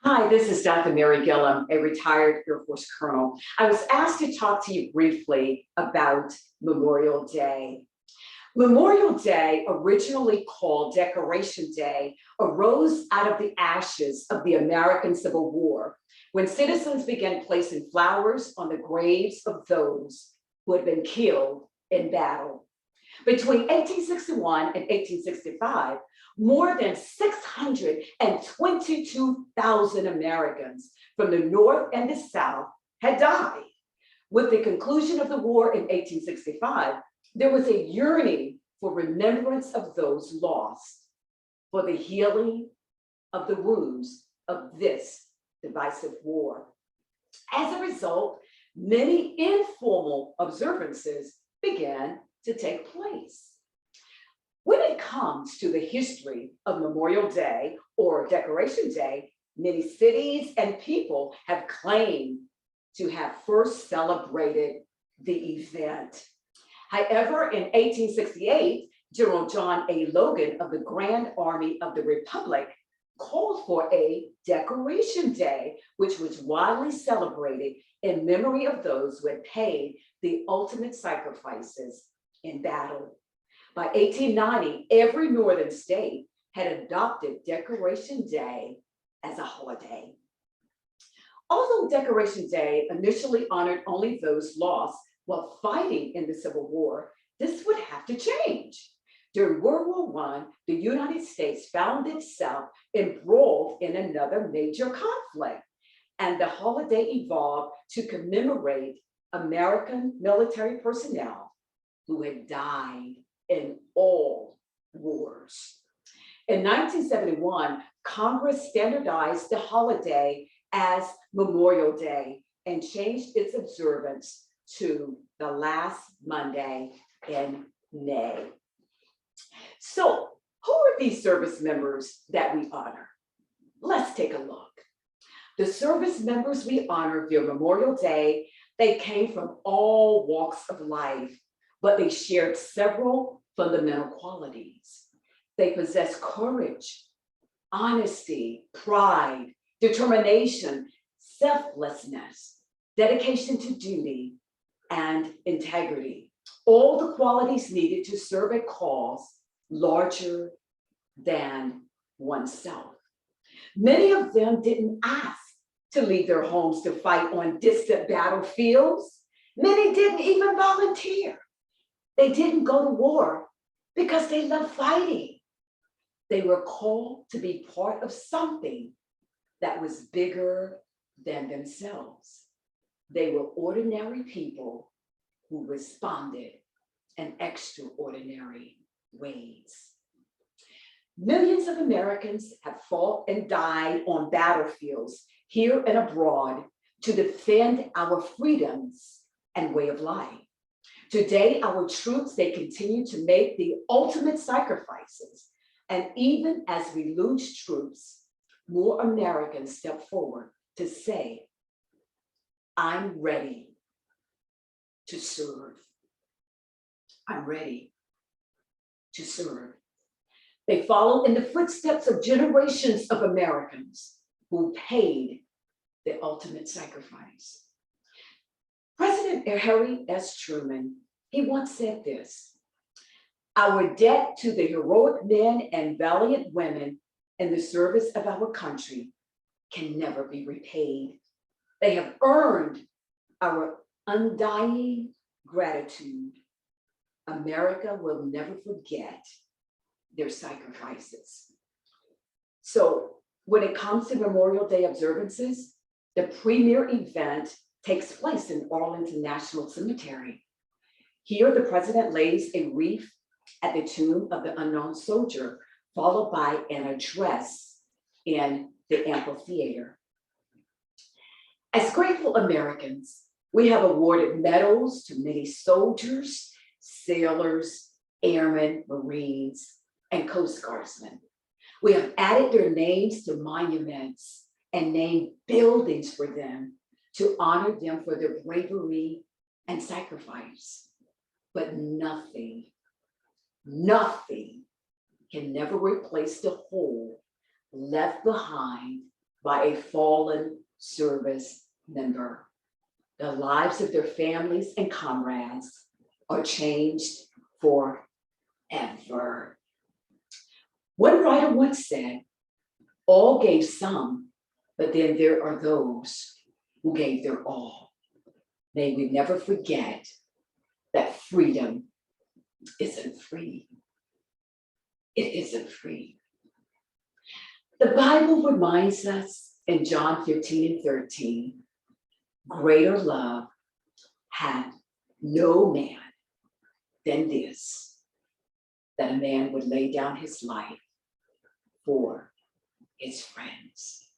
Hi, this is Dr. Mary Gillam, a retired Air Force colonel. I was asked to talk to you briefly about Memorial Day. Memorial Day, originally called Decoration Day, arose out of the ashes of the American Civil War, when citizens began placing flowers on the graves of those who had been killed in battle. Between 1861 and 1865, more than 622,000 Americans from the North and the South had died. With the conclusion of the war in 1865, there was a yearning for remembrance of those lost, for the healing of the wounds of this divisive war. As a result, many informal observances began to take place. When it comes to the history of Memorial Day or Decoration Day, many cities and people have claimed to have first celebrated the event. However, in 1868, General John A. Logan of the Grand Army of the Republic called for a Decoration Day, which was widely celebrated in memory of those who had paid the ultimate sacrifices in battle. By 1890, every northern state had adopted Decoration Day as a holiday. Although Decoration Day initially honored only those lost while fighting in the Civil War, this would have to change. During World War I, the United States found itself embroiled in another major conflict, and the holiday evolved to commemorate American military personnel who had died in all wars. In 1971, Congress standardized the holiday as Memorial Day and changed its observance to the last Monday in May. So, who are these service members that we honor? Let's take a look. The service members we honor via Memorial Day, they came from all walks of life, but they shared several fundamental qualities. They possess courage, honesty, pride, determination, selflessness, dedication to duty, and integrity. All the qualities needed to serve a cause larger than oneself. Many of them didn't ask to leave their homes to fight on distant battlefields. Many didn't even volunteer. They didn't go to war because they loved fighting. They were called to be part of something that was bigger than themselves. They were ordinary people who responded in extraordinary ways. Millions of Americans have fought and died on battlefields here and abroad to defend our freedoms and way of life. Today, our troops, they continue to make the ultimate sacrifices. And even as we lose troops, more Americans step forward to say, I'm ready to serve. I'm ready to serve. They follow in the footsteps of generations of Americans who paid the ultimate sacrifice. President Harry S. Truman, he once said this: our debt to the heroic men and valiant women in the service of our country can never be repaid. They have earned our undying gratitude. America will never forget their sacrifices. So when it comes to Memorial Day observances, the premier event takes place in Arlington National Cemetery. Here, the president lays a wreath at the tomb of the unknown soldier, followed by an address in the amphitheater. As grateful Americans, we have awarded medals to many soldiers, sailors, airmen, Marines, and Coast Guardsmen. We have added their names to monuments and named buildings for them to honor them for their bravery and sacrifice. But nothing can never replace the hole left behind by a fallen service member. The lives of their families and comrades are changed forever. One writer once said, all gave some, but then there are those who gave their all. May we never forget that freedom isn't free. It isn't free. The Bible reminds us in John 15 and 13, greater love hath no man than this, that a man would lay down his life for his friends.